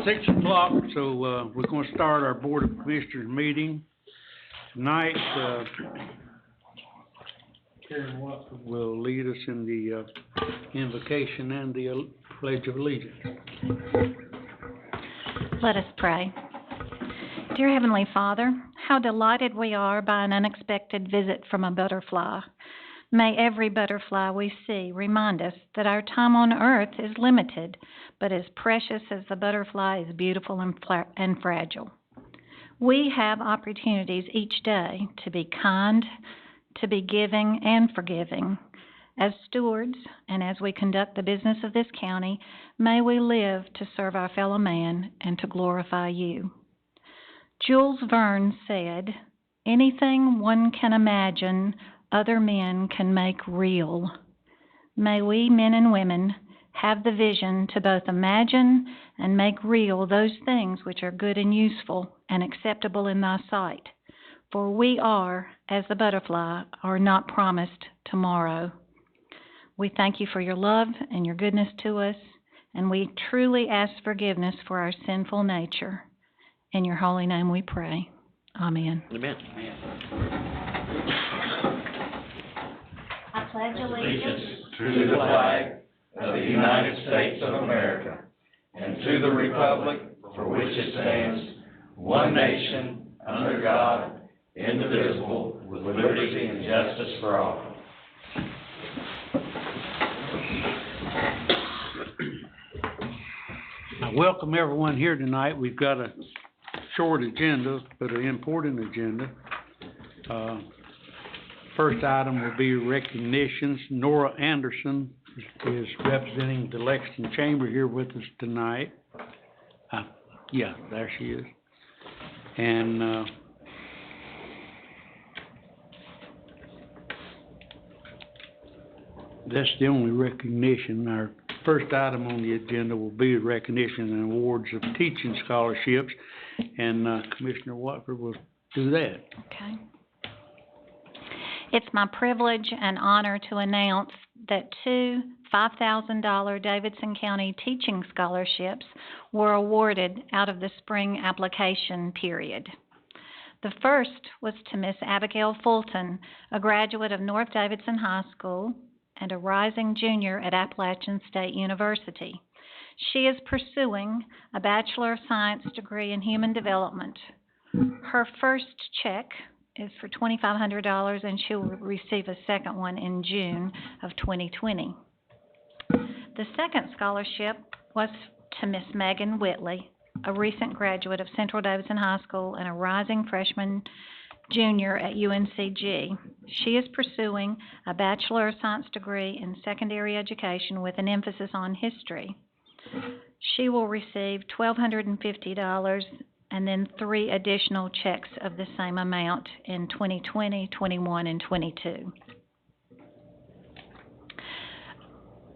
6 o'clock, so we're going to start our Board of Commissioners meeting. Tonight, Karen Watford will lead us in the invocation and the Pledge of Allegiance. Let us pray. Dear Heavenly Father, how delighted we are by an unexpected visit from a butterfly. May every butterfly we see remind us that our time on earth is limited, but as precious as the butterfly is beautiful and fragile. We have opportunities each day to be kind, to be giving and forgiving. As stewards, and as we conduct the business of this county, may we live to serve our fellow man and to glorify you. Jules Verne said, "Anything one can imagine, other men can make real." May we, men and women, have the vision to both imagine and make real those things which are good and useful and acceptable in thy sight. For we are, as the butterfly, are not promised tomorrow. We thank you for your love and your goodness to us, and we truly ask forgiveness for our sinful nature. In your holy name we pray. Amen. Amen. I pledge allegiance to the flag of the United States of America and to the republic for which it stands, one nation, under God, indivisible, with liberty and justice for all. I welcome everyone here tonight. We've got a short agenda, but an important agenda. First item will be recognitions. Nora Anderson is representing the Lexington Chamber here with us tonight. Yeah, there she is. And that's the only recognition. Our first item on the agenda will be recognition and awards of teaching scholarships, and Commissioner Watford will do that. Okay. It's my privilege and honor to announce that two $5,000 Davidson County teaching scholarships were awarded out of the spring application period. The first was to Miss Abigail Fulton, a graduate of North Davidson High School and a rising junior at Appalachian State University. She is pursuing a Bachelor of Science degree in Human Development. Her first check is for $2,500, and she will receive a second one in June of 2020. The second scholarship was to Miss Megan Whitley, a recent graduate of Central Davidson High School and a rising freshman junior at UNCG. She is pursuing a Bachelor of Science degree in secondary education with an emphasis on history. She will receive $1,250 and then 3 additional checks of the same amount in 2020, 21, and 22.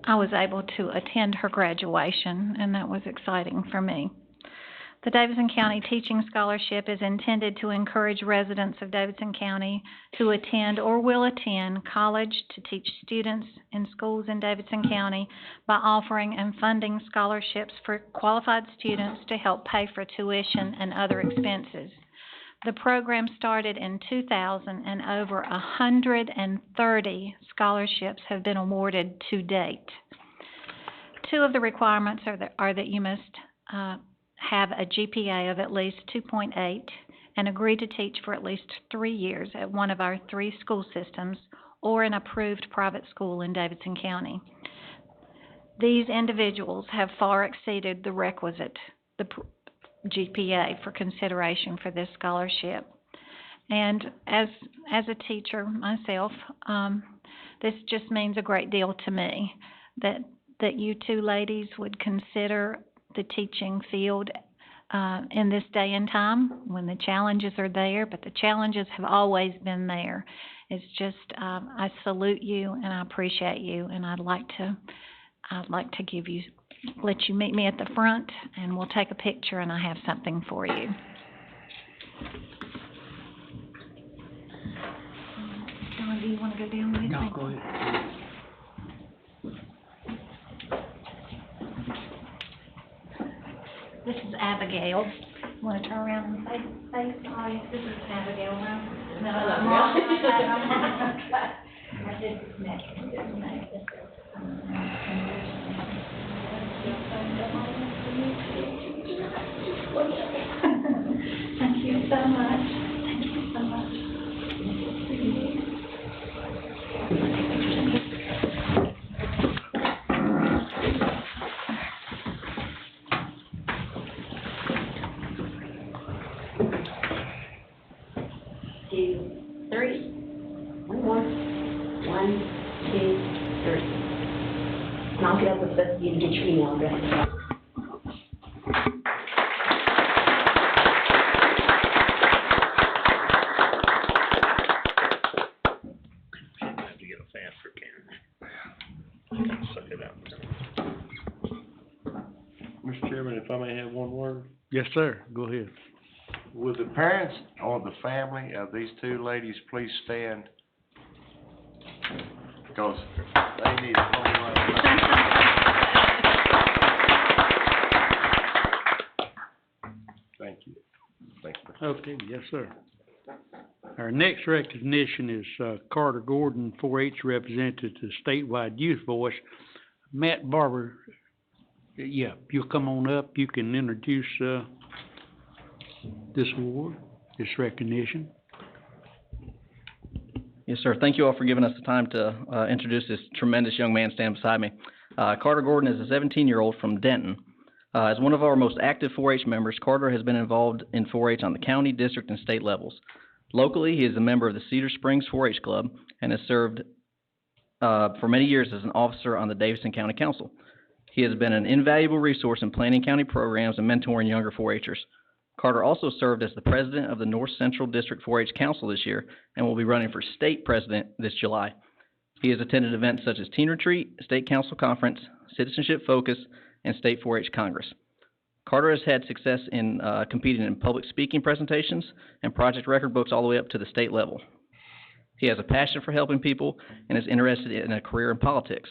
I was able to attend her graduation, and that was exciting for me. The Davidson County Teaching Scholarship is intended to encourage residents of Davidson County who attend or will attend college to teach students in schools in Davidson County by offering and funding scholarships for qualified students to help pay for tuition and other expenses. The program started in 2000, and over 130 scholarships have been awarded to date. 2 of the requirements are that you must have a GPA of at least 2.8 and agree to teach for at least 3 years at one of our 3 school systems or an approved private school in Davidson County. These individuals have far exceeded the requisite, the GPA, for consideration for this scholarship. And as a teacher myself, this just means a great deal to me that you 2 ladies would consider the teaching field in this day and time when the challenges are there, but the challenges have always been there. It's just I salute you and I appreciate you, and I'd like to let you meet me at the front, and we'll take a picture, and I have something for you. John, do you want to go down with me? No, go ahead. This is Abigail. Want to turn around and say the audience? This is Abigail. No, I did this next. Thank you so much. Thank you so much. Two, three. One more. One, two, three. And I'll get up with both of you to get your email address. Have to get a faster camera. Suck it up. Mr. Chairman, if I may have one word. Yes, sir, go ahead. Would the parents or the family of these two ladies please stand? Because they need a whole lot of Thank you. Thank you. Okay, yes, sir. Our next recognition is Carter Gordon, 4-H representative to Statewide Youth Voice. Matt Barber, yeah, you'll come on up. You can introduce this award, this recognition. Yes, sir. Thank you all for giving us the time to introduce this tremendous young man standing beside me. Carter Gordon is a 17-year-old from Denton. As one of our most active 4-H members, Carter has been involved in 4-H on the county, district, and state levels. Locally, he is a member of the Cedar Springs 4-H Club and has served for many years as an officer on the Davidson County Council. He has been an invaluable resource in planning county programs and mentoring younger 4-Hers. Carter also served as the president of the North Central District 4-H Council this year and will be running for state president this July. He has attended events such as Teen Retreat, State Council Conference, Citizenship Focus, and State 4-H Congress. Carter has had success in competing in public speaking presentations and project record books all the way up to the state level. He has a passion for helping people and is interested in a career in politics.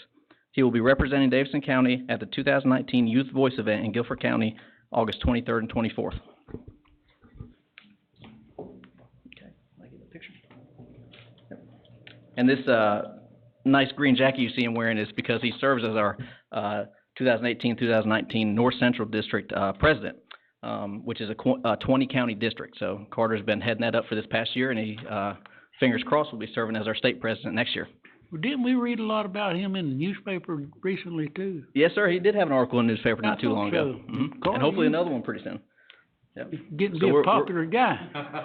He will be representing Davidson County at the 2019 Youth Voice event in Guilford County, August 23rd and 24th. And this nice green jacket you see him wearing is because he serves as our 2018-2019 North Central District president, which is a 20-county district. So Carter's been heading that up for this past year, and he, fingers crossed, will be serving as our state president next year. Well, didn't we read a lot about him in the newspaper recently, too? Yes, sir. He did have an article in the newspaper not too long ago. So. Mm-hmm. And hopefully another one pretty soon. Yep. Getting to So be a we're- popular guy.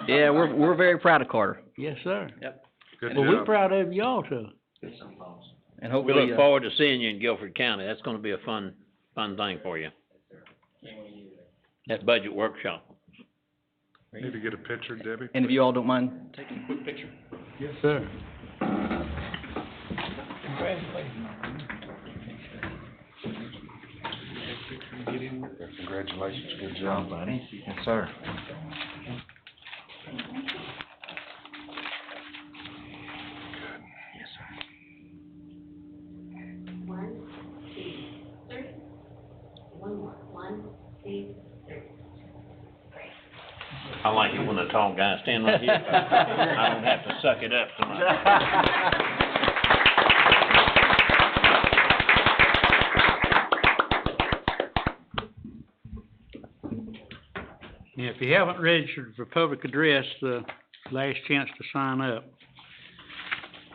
Yeah, we're very proud of Carter. Yes, sir. Yep. Good Well, we're job. proud of you also. And We hopefully, look forward to seeing you in Guilford County. That's gonna be a fun thing for you. That budget workshop. Need to get a picture, Debbie? and if you all don't mind taking a quick picture. Yes, sir. Congratulations, good job, buddy. Yes, sir. One, two, three. One more. One, two, three. I like it when a tall guy stand like you. I don't have to suck it up so much. And if you haven't registered for public address, last chance to sign up.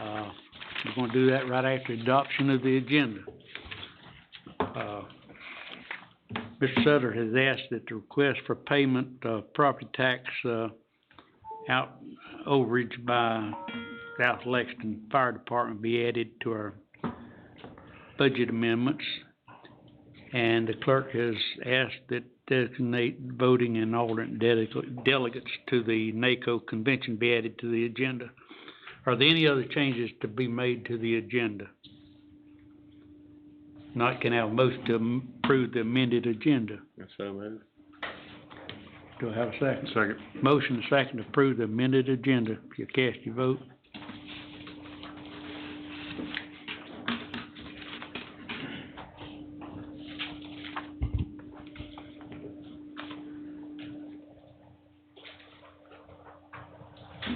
We're gonna do that right after adoption of the agenda. Mr. Sutter has asked that the request for payment of property tax, out overage by South Lexington Fire Department be added to our budget amendments. And the clerk has asked that designate voting and alternate delegates to the NACO convention be added to the agenda. Are there any other changes to be made to the agenda? Not, can I have a motion to approve the amended agenda? Yes, so moved. Do I have a second? Second. Motion and second to approve the amended agenda. If you cast your vote.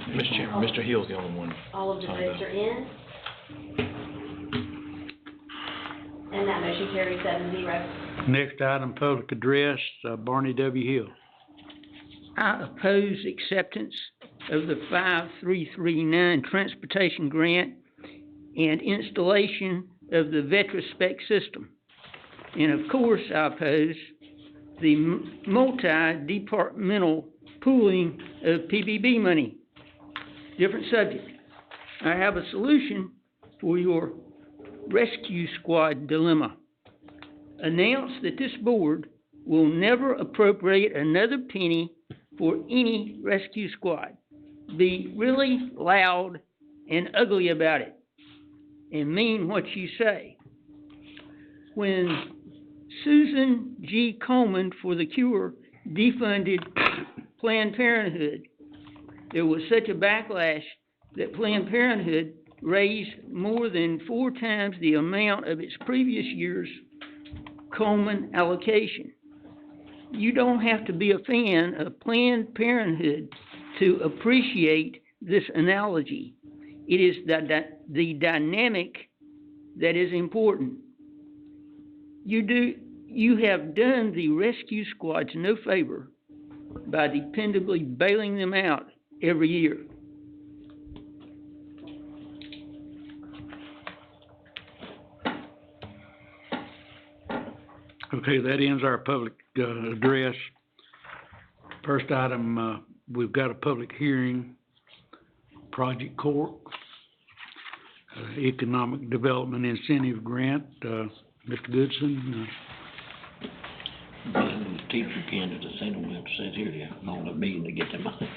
Mr. Chairman, Mr. Hill's the only one. All of the signed votes up. are in. And that motion carries 7-0. Next item, public address, Barney W. Hill. I oppose acceptance of the 5339 transportation grant and installation of the Vetrospec system. And of course, I oppose the multi-departmental pooling of PBB money. Different subject. I have a solution for your rescue squad dilemma. Announce that this board will never appropriate another penny for any rescue squad. Be really loud and ugly about it, and mean what you say. When Susan G. Komen for the Cure defunded Planned Parenthood, there was such a backlash that Planned Parenthood raised more than 4 times the amount of its previous year's Komen allocation. You don't have to be a fan of Planned Parenthood to appreciate this analogy. It is the dynamic that is important. You have done the rescue squads no favor by dependably bailing them out every year. Okay, that ends our public address. First item, we've got a public hearing, Project Cork, Economic Development Incentive Grant. Mr. Goodson, Teacher candidates, they don't have to sit here to hold a meeting to get their money.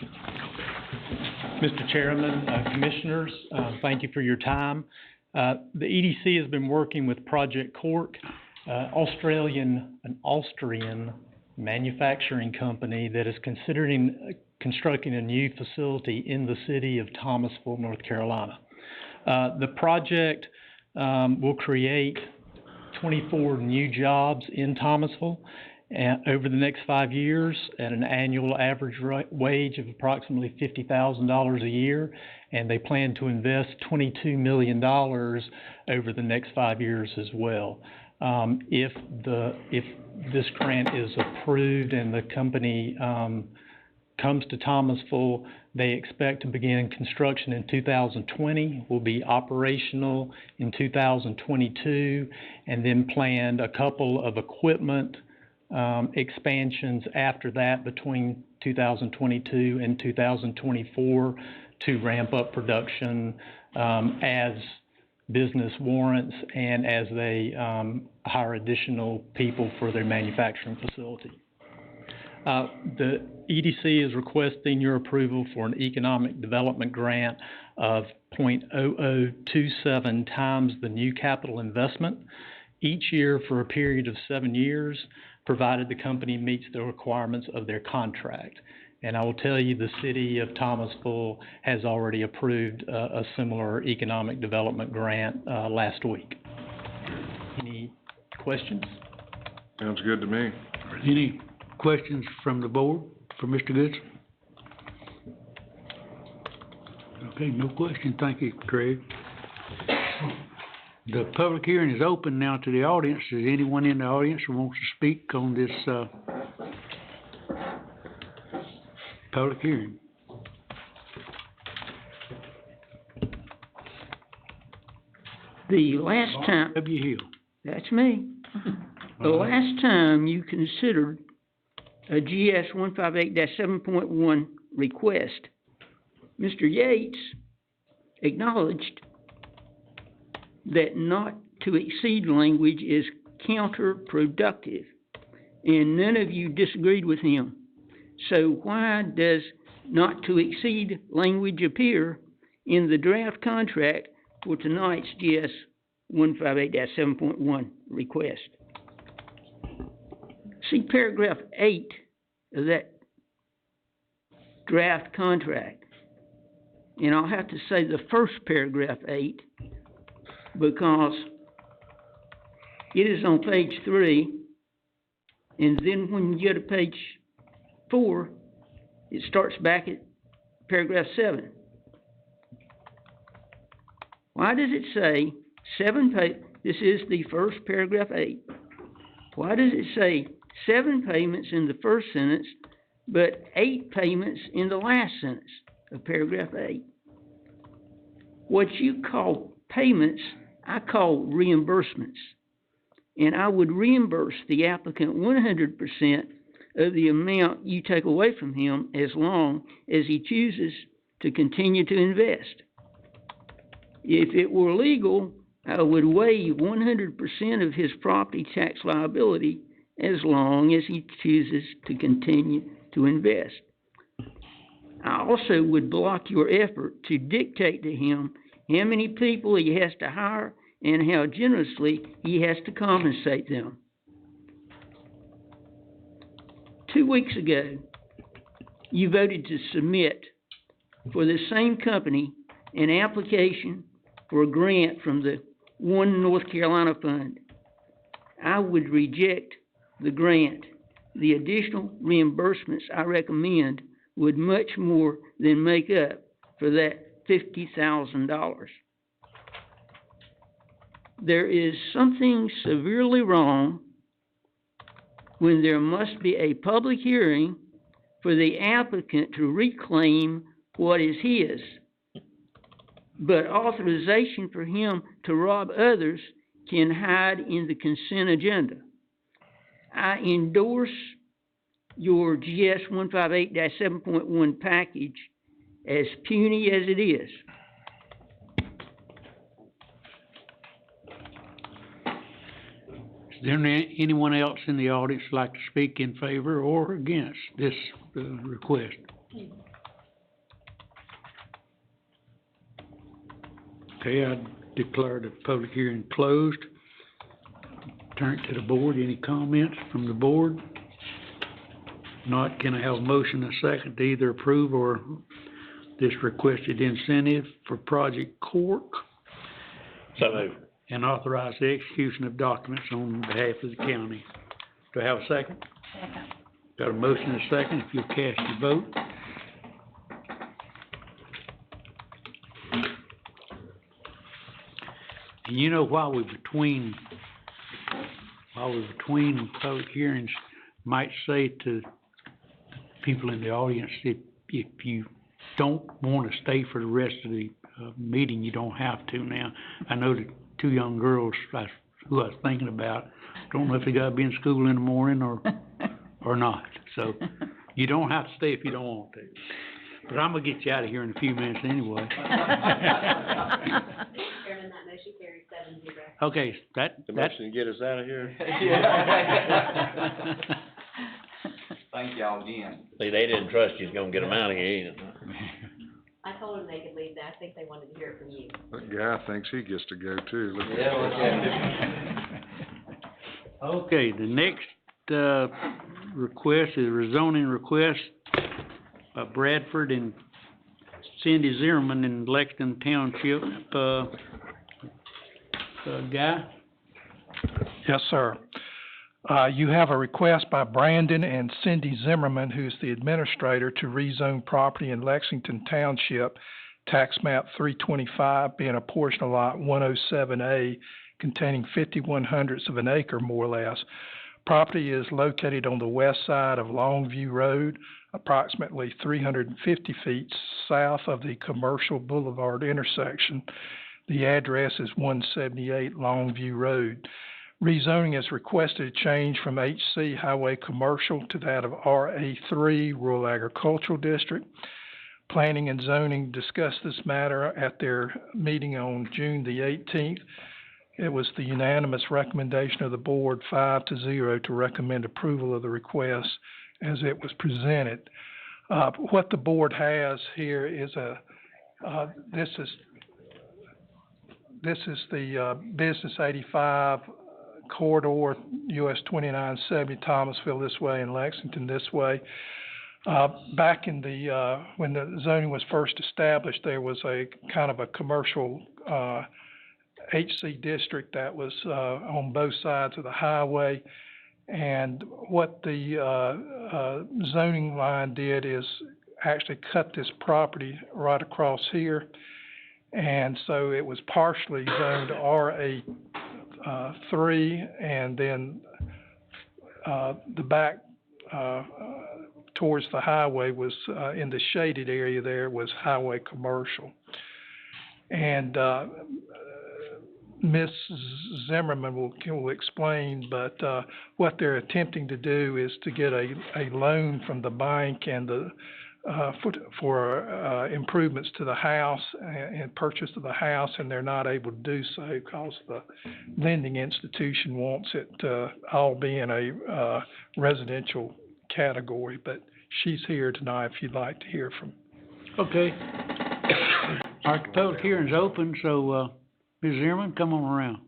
Mr. Chairman, Commissioners, thank you for your time. The EDC has been working with Project Cork, an Austrian manufacturing company that is considering constructing a new facility in the city of Thomasville, North Carolina. The project will create 24 new jobs in Thomasville over the next 5 years at an annual average wage of approximately $50,000 a year, and they plan to invest $22 million over the next 5 years as well. If this grant is approved and the company comes to Thomasville, they expect to begin construction in 2020, will be operational in 2022, and then planned a couple of equipment expansions after that between 2022 and 2024 to ramp up production as business warrants and as they hire additional people for their manufacturing facility. The EDC is requesting your approval for an economic development grant of 0.0027 times the new capital investment each year for a period of 7 years, provided the company meets the requirements of their contract. And I will tell you, the city of Thomasville has already approved a similar economic development grant last week. Any questions? Sounds good to me. any questions from the board for Mr. Goodson? Okay, no question. Thank you, Craig. The public hearing is open now to the audience. Is anyone in the audience who wants to speak on this, public hearing? The last time, W. Hill. that's me. The last time you considered a GS 158-7.1 request, Mr. Yates acknowledged that not to exceed language is counterproductive, and none of you disagreed with him. So why does not to exceed language appear in the draft contract for tonight's GS 158-7.1 request? See paragraph 8 of that draft contract. And I'll have to say the first paragraph 8 because it is on page 3, and then when you go to page 4, it starts back at paragraph 7. Why does it say this is the first paragraph 8. Why does it say 7 payments in the first sentence, but 8 payments in the last sentence of paragraph 8? What you call payments, I call reimbursements. And I would reimburse the applicant 100% of the amount you take away from him as long as he chooses to continue to invest. If it were legal, I would waive 100% of his property tax liability as long as he chooses to continue to invest. I also would block your effort to dictate to him how many people he has to hire and how generously he has to compensate them. 2 weeks ago, you voted to submit for the same company an application for a grant from the One North Carolina Fund. I would reject the grant. The additional reimbursements I recommend would much more than make up for that $50,000. There is something severely wrong when there must be a public hearing for the applicant to reclaim what is his, but authorization for him to rob others can hide in the consent agenda. I endorse your GS 158-7.1 package, as puny as it is. Is there anyone else in the audience like to speak in favor or against this request? Okay, I declare the public hearing closed. Turn it to the board. Any comments from the board? Not, can I have a motion and a second to either approve or this requested incentive for Project Cork So moved. and authorize the execution of documents on behalf of the county? Do I have a second? Second. Got a motion and a second. If you'll cast your vote. And you know, while we're between public hearings, might say to people in the audience, if you don't want to stay for the rest of the meeting, you don't have to now. I know the 2 young girls who I was thinking about, don't know if they got to be in school in the morning or not. So you don't have to stay if you don't want to. But I'm going to get you out of here in a few minutes anyway. Chairman, that motion carries 7-0. Okay, that's The motion to get us out of here? Thank y'all again. See, they didn't trust you was gonna get them out of here either. I told them they could leave that. I think they wanted to hear it from you. That guy thinks he gets to go too. Look at Yeah, look at it. Okay, the next request is a rezoning request by Bradford and Cindy Zimmerman in Lexington Township. Guy? Yes, sir. You have a request by Brandon and Cindy Zimmerman, who's the administrator, to rezone property in Lexington Township, tax map 325, being a portion of lot 107A, containing 51/100 of an acre, more or less. Property is located on the west side of Longview Road, approximately 350 feet south of the Commercial Boulevard intersection. The address is 178 Longview Road. Rezoning is requested to change from HC Highway Commercial to that of RA3 Rural Agricultural District. Planning and Zoning discussed this matter at their meeting on June the 18th. It was the unanimous recommendation of the board 5-0 to recommend approval of the request as it was presented. What the board has here is this is the Business 85 corridor, US 2970, Thomasville this way and Lexington this way. Back in the when the zoning was first established, there was a kind of a commercial HC district that was on both sides of the highway. And what the zoning line did is actually cut this property right across here. And so it was partially zoned RA, 3, and then, the back, towards the highway was, in the shaded area there was highway commercial. And, Ms. Zimmerman will explain, but, what they're attempting to do is to get a loan from the bank and the, for improvements to the house and purchase of the house, and they're not able to do so because the lending institution wants it to all be in a residential category. But she's here tonight if you'd like to hear from. Okay. All right, the public hearing's open, so, Ms. Zimmerman, come on around.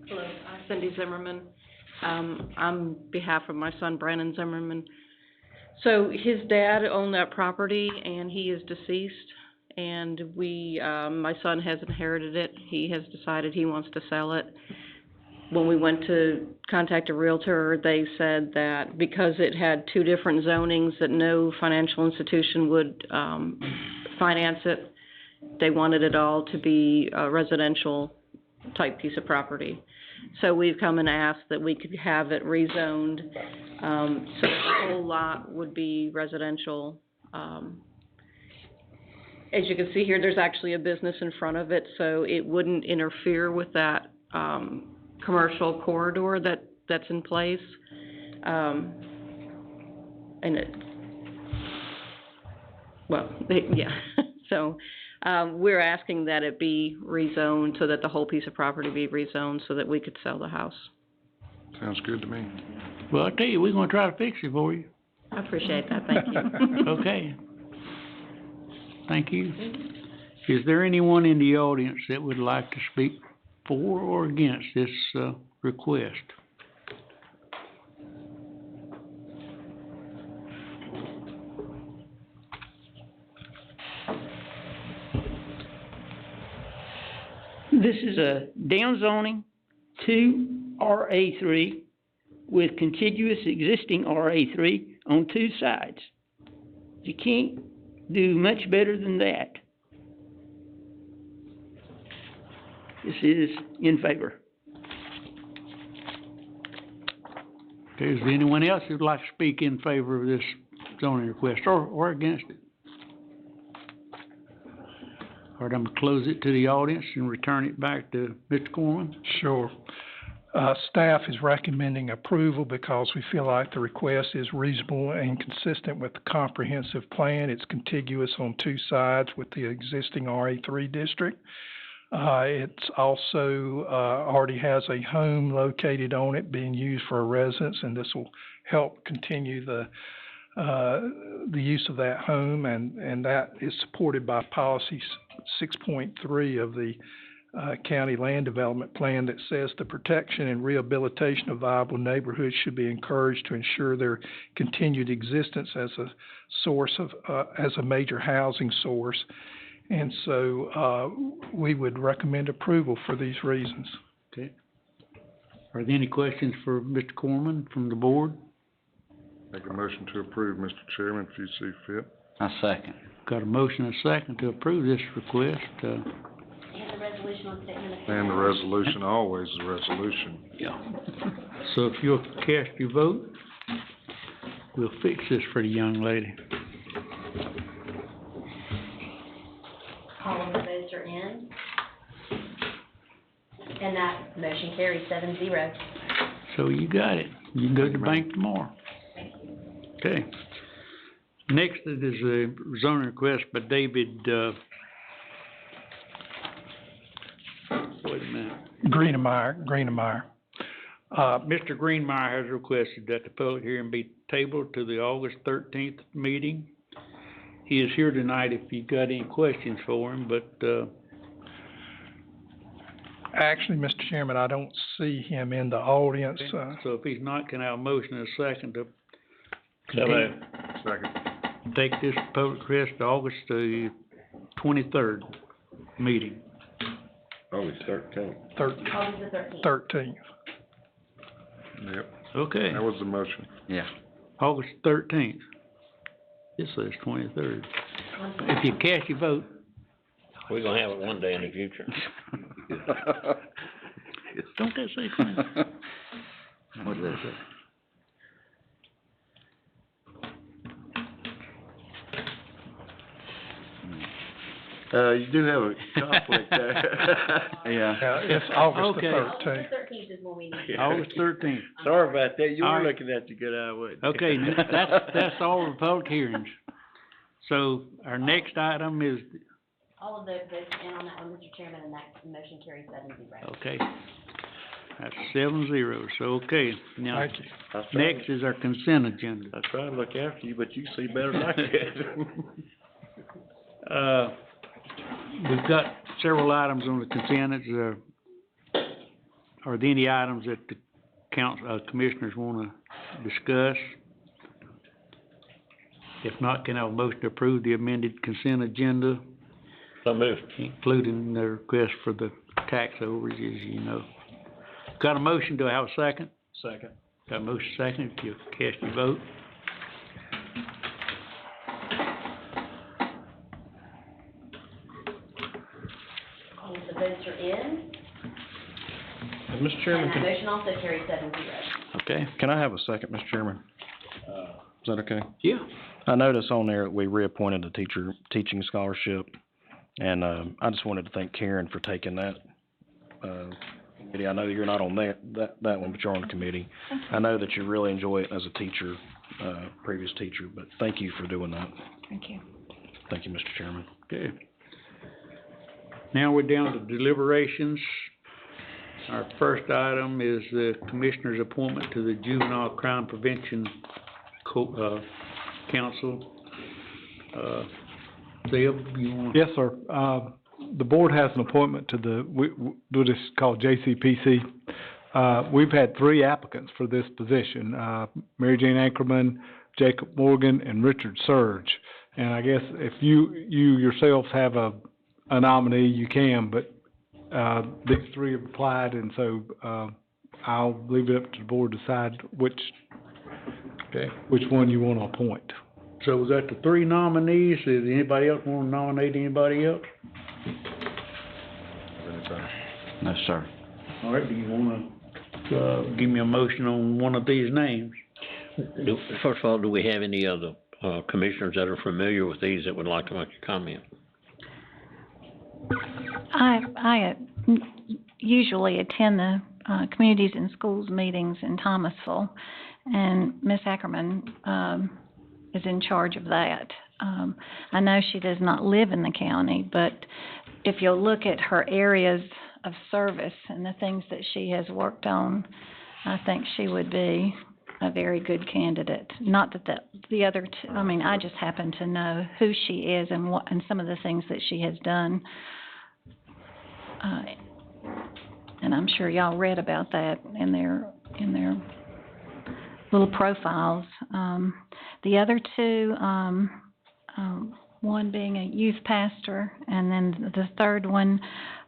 Hello, I'm Cindy Zimmerman. On behalf of my son Brandon Zimmerman. So his dad owned that property and he is deceased, and my son has inherited it. He has decided he wants to sell it. When we went to contact a realtor, they said that because it had 2 different zonings, that no financial institution would finance it. They wanted it all to be a residential type piece of property. So we've come and asked that we could have it rezoned, so the whole lot would be residential. As you can see here, there's actually a business in front of it, so it wouldn't interfere with that commercial corridor that's in place. And yeah, so we're asking that it be rezoned so that the whole piece of property be rezoned so that we could sell the house. Sounds good to me. Well, I tell you, we're gonna try to fix it for you. I appreciate that, thank you. Okay. Thank you. Is there anyone in the audience that would like to speak for or against this, request? This is a downzoning to RA3 with contiguous existing RA3 on 2 sides. You can't do much better than that. This is in favor. Okay, is there anyone else who'd like to speak in favor of this zoning request or against it? All right, I'm gonna close it to the audience and return it back to Mr. Corman. Sure. Staff is recommending approval because we feel like the request is reasonable and consistent with the comprehensive plan. It's contiguous on 2 sides with the existing RA3 district. It's also already has a home located on it being used for a residence, and this will help continue the use of that home, and that is supported by policy 6.3 of the county land development plan that says the protection and rehabilitation of viable neighborhoods should be encouraged to ensure their continued existence as a source of as a major housing source. And so we would recommend approval for these reasons. Okay. Are there any questions for Mr. Corman from the board? Make a motion to approve, Mr. Chairman, if you see fit. I second. Got a motion and a second to approve this request. And the resolution on statement of. And the resolution, always the resolution. Yeah. So if you'll cast your vote, we'll fix this for the young lady. All of the votes are in. And that motion carries 7-0. So you got it. You can go to the bank tomorrow. Okay. Next is a zoning request by David, wait a minute. Greenemeyer. Mr. Greenmeyer has requested that the public hearing be tabled to the August 13th meeting. He is here tonight if you've got any questions for him, but, Actually, Mr. Chairman, I don't see him in the audience. so if he's not, can I have a motion and a second to So moved. Second. take this public request to August the 23rd meeting? Oh, it's 13. August the 13th. 13th. Yep, Okay, that was the motion. Yeah. August 13th. This says 23rd. If you cast your vote, We're gonna have it one day in the future. don't that say 20? What does that say? You do have a conflict there. Yeah. Yeah, it's August the Okay. August 13th. the 13th is when we need. August 13th. Sorry about that, you All were right. looking at the good eye, wasn't you? Okay, that's all the public hearings. So our next item is, All of those votes in on that one, Mr. Chairman, and that motion carries 7-0. okay, that's 7-0, so, okay. Now, Thank you. I was trying- next is our consent agenda. I try to look after you, but you see better than I can. We've got several items on the consent. Are there any items that the commissioners wanna discuss? If not, can I have a motion to approve the amended consent agenda, So moved. including the request for the tax overages, you know? Got a motion, do I have a second? Second. Got a motion second, if you cast your vote. All of the votes are in, Mr. and Chairman, that motion also carries 7-0. Okay. can I have a second, Mr. Chairman? Is that okay? Yeah. I noticed on there that we reappointed the teaching scholarship, and, I just wanted to thank Karen for taking that, committee. I know you're not on that one, but you're on the committee. I know that you really enjoy it as a teacher, previous teacher, but thank you for doing that. Thank you. Thank you, Mr. Chairman. Okay. Now we're down to deliberations. Our first item is the commissioner's appointment to the Juvenile Crime Prevention Council. Deb, you want? Yes, sir. The board has an appointment to what is called JCPC. We've had 3 applicants for this position, Mary Jane Ankerman, Jacob Morgan, and Richard Surge. And I guess if you yourselves have a nominee, you can, but, these 3 have applied, and so, I'll leave it up to the board to decide which one you want to appoint. So we got the 3 nominees. Does anybody else want to nominate anybody else? No, sir. All right, do you wanna, give me a motion on one of these names? First of all, do we have any other, commissioners that are familiar with these that would like to make a comment? I usually attend the Communities and Schools meetings in Thomasville, and Ms. Ackerman is in charge of that. I know she does not live in the county, but if you'll look at her areas of service and the things that she has worked on, I think she would be a very good candidate. Not that the other two, I mean, I just happen to know who she is and some of the things that she has done. And I'm sure y'all read about that in their little profiles. The other two, one being a youth pastor, and then the third one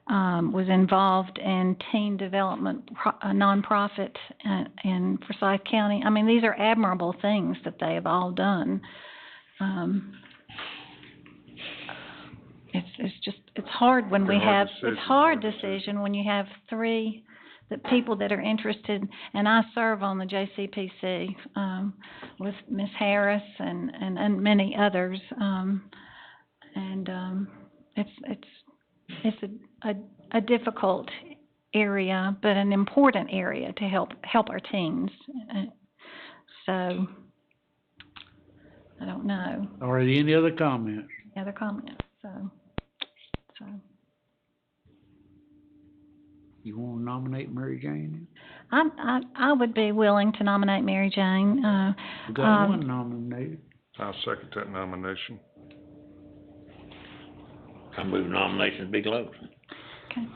was involved in teen development, a nonprofit in Forsyth County. I mean, these are admirable things that they have all done. It's hard when we have, it's hard decision when you have 3 people that are interested, and I serve on the JCPC, with Ms. Harris and many others, it's a difficult area, but an important area to help our teens. So, I don't know. Are there any other comments? Other comments, so. You wanna nominate Mary Jane? I would be willing to nominate Mary Jane. We got one nominated. I'll second that nomination. I move nominations be closed.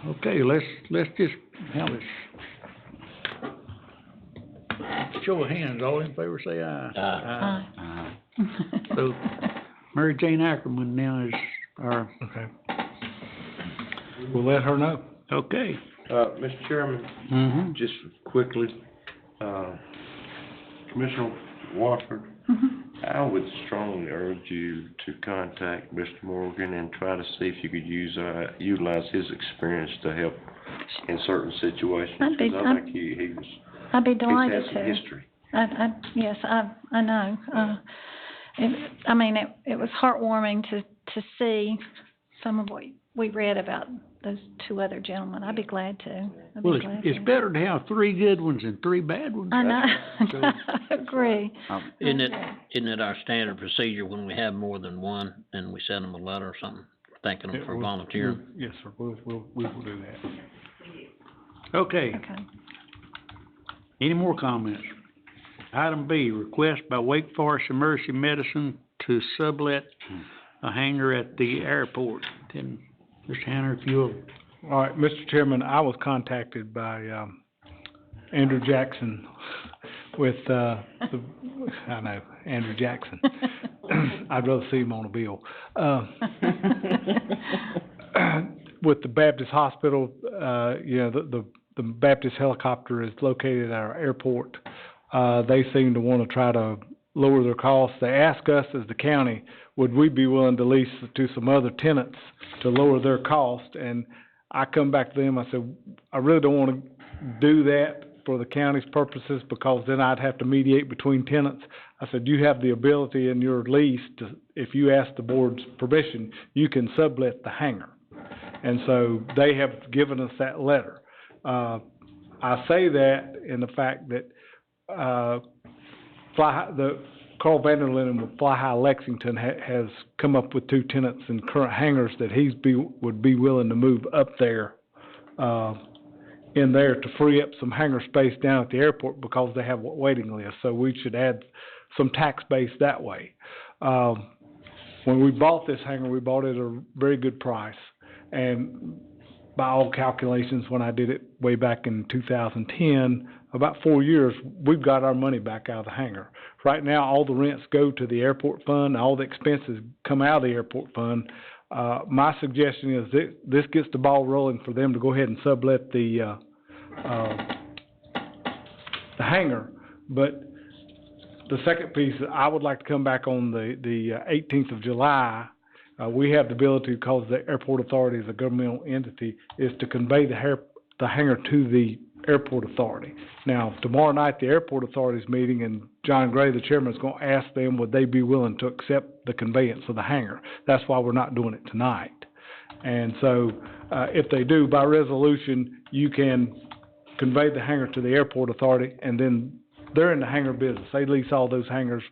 Okay, let's just have a show of hands. All in favor, say aye. Aye. So, Mary Jane Ackerman now is our, Okay. We'll let her know. okay. Mr. Chairman, Mm-hmm. just quickly, Commissioner Watford, Mhm. I would strongly urge you to contact Mr. Morgan and try to see if you could utilize his experience to help in certain situations. I'd be- 'Cause I think I'd be he's delighted had to. some history. Yes, I know. It was heartwarming to see some of what we read about those two other gentlemen. I'd be glad to. I'd be Well, glad it's to. better to have three good ones than three bad ones. I know. So- I agree. Isn't it our standard procedure when we have more than one, and we send them a letter or something, thanking them for volunteering? Yes, sir, we will do that. Okay, Okay. any more comments? Item B, request by Wake Forest Emergency Medicine to sublet a hangar at the airport. Then, Mr. Hanner, if you'll, All right, Mr. Chairman, I was contacted by, Andrew Jackson with, I know, Andrew Jackson. I'd rather see him on a bill. With the Baptist Hospital, the Baptist helicopter is located at our airport. They seem to wanna try to lower their costs. They ask us as the county, would we be willing to lease to some other tenants to lower their cost? And I come back to them, I said, I really don't wanna do that for the county's purposes, because then I'd have to mediate between tenants. I said, you have the ability in your lease to, if you ask the board's permission, you can sublet the hangar. And so they have given us that letter. I say that in the fact that, Carl Vanderlinden with Fly High Lexington has come up with two tenants in current hangars that would be willing to move up there, in there to free up some hangar space down at the airport, because they have a waiting list, so we should add some tax base that way. When we bought this hangar, we bought it at a very good price, and by all calculations, when I did it way back in 2010, about 4 years, we've got our money back out of the hangar. Right now, all the rents go to the airport fund, all the expenses come out of the airport fund. My suggestion is that this gets the ball rolling for them to go ahead and sublet the hangar. But the second piece, I would like to come back on the 18th of July. We have the ability, because the airport authority is a governmental entity, is to convey the hangar to the airport authority. Now, tomorrow night, the airport authority's meeting, and John Gray, the chairman, is gonna ask them, would they be willing to accept the conveyance of the hangar? That's why we're not doing it tonight. And so, if they do, by resolution, you can convey the hangar to the airport authority, and then they're in the hangar business. They lease all those hangars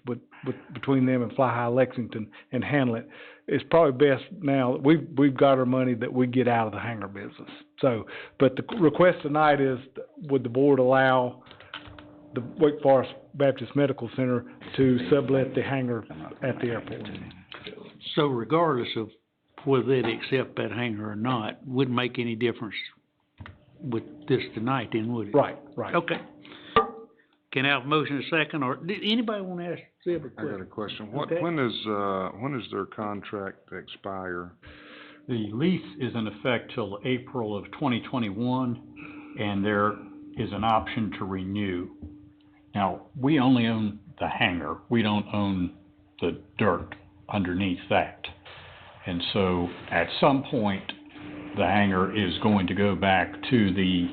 between them and Fly High Lexington and handle it. It's probably best now, we've got our money, that we get out of the hangar business. So, but the request tonight is, would the board allow the Wake Forest Baptist Medical Center to sublet the hangar at the airport? so regardless of whether they'd accept that hangar or not, wouldn't make any difference with this tonight then, would it? Right. Okay. Can I have a motion in a second, or did anybody want to ask Zeb a I got a question? question. Okay. When does their contract expire? The lease is in effect till April of 2021, and there is an option to renew. Now, we only own the hangar. We don't own the dirt underneath that. And so, at some point, the hangar is going to go back to the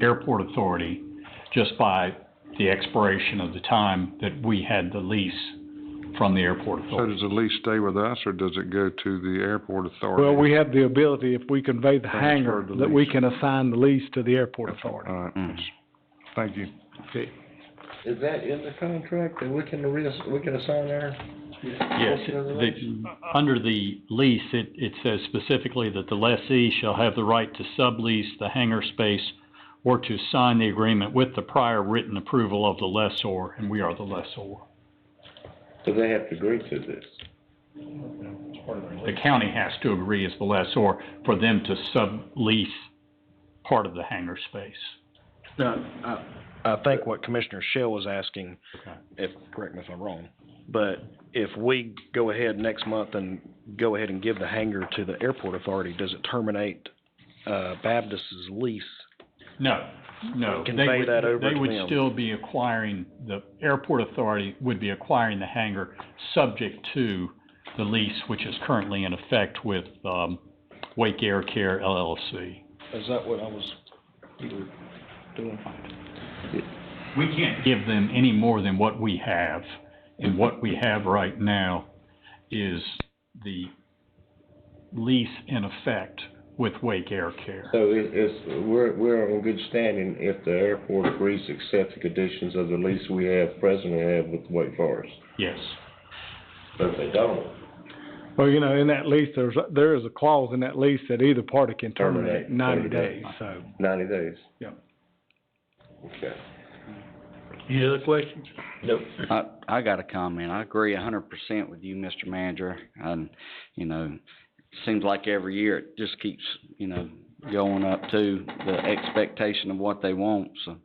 airport authority just by the expiration of the time that we had the lease from the airport So authority. does the lease stay with us, or does it go to the airport authority? Well, we have the ability, if we convey the Transfer hangar, the that we lease. can assign the lease to the airport authority. All right, thank you. Okay. Is that in the contract that we can assign there? Yes, under the lease, it says specifically that the lessee shall have the right to sublease the hangar space or to sign the agreement with the prior written approval of the lessor, and we are the lessor. Do they have to agree to this? The county has to agree as the lessor for them to sublease part of the hangar space. Now, I think what Commissioner Shell was asking, correct me if I'm wrong, but if we go ahead next month and go ahead and give the hangar to the airport authority, does it terminate, Baptist's lease? No, No, convey that over to they would them. still be acquiring, the airport authority would be acquiring the hangar subject to the lease, which is currently in effect with, Wake Air Care LLC. Is that what I was doing? We can't give them any more than what we have, and what we have right now is the lease in effect with Wake Air Care. So we're on good standing if the airport agrees to accept the conditions of the lease we presently have with Wake Forest. Yes. But if they don't, Well, you know, in that lease, there is a clause in that lease that either party can terminate in 90 days, so. 90 days? Yep. Okay. Any other questions? Nope. I got a comment. I agree 100% with you, Mr. Manager. And, you know, seems like every year it just keeps, you know, going up to the expectation of what they want. So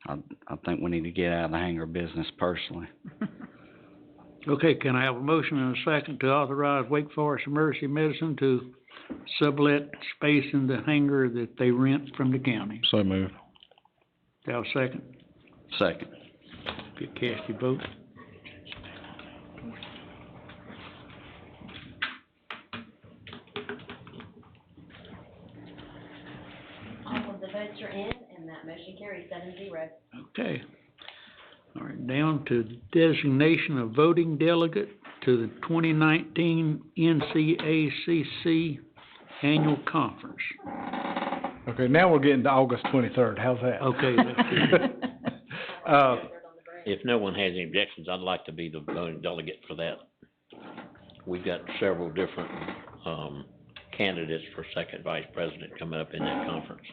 I think we need to get out of the hangar business personally. Okay, can I have a motion and a second to authorize Wake Forest Emergency Medicine to sublet space in the hangar that they rent from the county? So moved. Do I have a second? Second. If you cast your vote. All of the votes are in, and that motion carries 7-0. Okay. All right, down to designation of voting delegate to the 2019 NCACC Annual Conference. Okay, now we're getting to August 23rd. How's that? Okay, If no one has any objections, I'd like to be the voting delegate for that. We've got several different, candidates for second vice president coming up in that conference.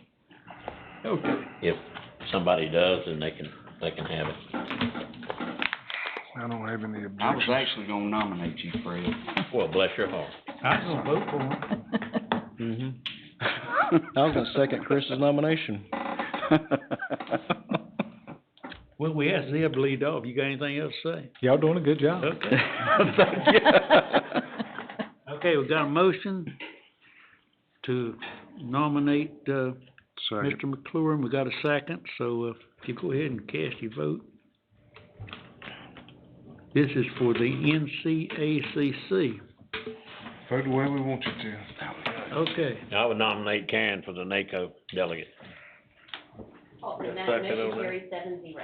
Okay. If somebody does, then they can have it. I don't have any objections. I was actually gonna nominate you, Fred. Well, bless your heart. I'm gonna vote for him. I was gonna second Chris's nomination. Well, we asked Zeb to lead off. You got anything else to say? Y'all doing a good job. Okay. Okay, we got a motion to nominate, Mr. McClure. We got a second, so if you go ahead and cast your vote. This is for the NCACC. Vote the way we want you to. Okay. I would nominate Karen for the NACO delegate. Oh, and that Second motion on that. carries 7-0.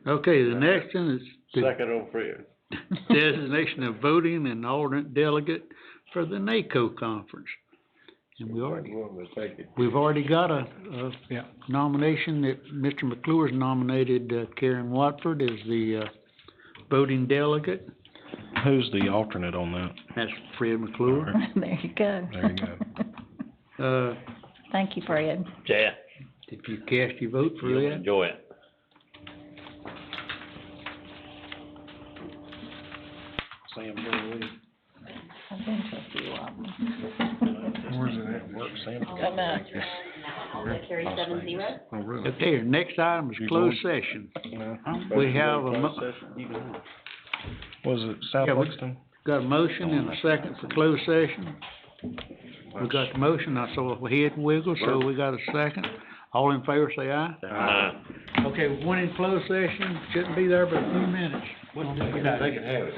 Okay, the next one is the Second on Fred. designation of voting and alternate delegate for the NACO conference. And we've already got a nomination that Mr. McClure's nominated Karen Watford as the, voting delegate. Who's the alternate on that? That's Fred McClure. There you go. There you go. Thank you, Fred. Yeah, If you cast your vote for you'll that. enjoy it. Sam, go with you. I've been to a few of them. Where's it at? Work, Sam? Come on. Also carries 7-0. Oh, really? Okay, the next item is closed session. We have a, Was it South Yeah, we- Lexington? got a motion and a second for closed session. We got the motion, I saw a head wiggle, so we got a second. All in favor, say aye. Okay, we went in closed session, shouldn't be there but a few minutes. They can have it.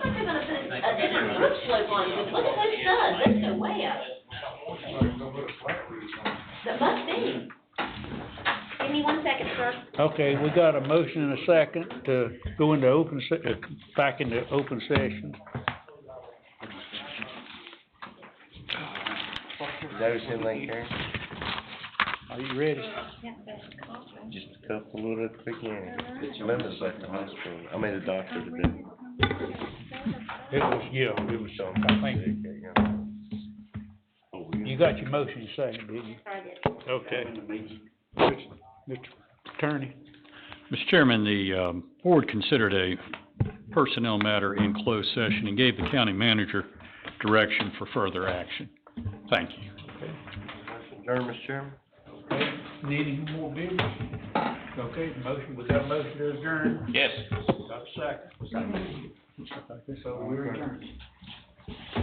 like they're gonna put a different roof slope on it, but look at those studs, those go way up. That must be. Give me 1 second, sir. Okay, we got a motion and a second to go into back into open session. Notice anything, Karen? Are you ready? Just a couple little at the beginning. Linda's at the hospital, I mean, the doctor today. It was, I think, you got your motion second, didn't you? I did. Okay. Mr. Attorney? Mr. Chairman, the, board considered a personnel matter in closed session and gave the county manager direction for further action. Thank you. Adjourn, Mr. Chairman? Need any more business? Okay, motion, was that a motion to adjourn? Yes. Got a second? So we're adjourned.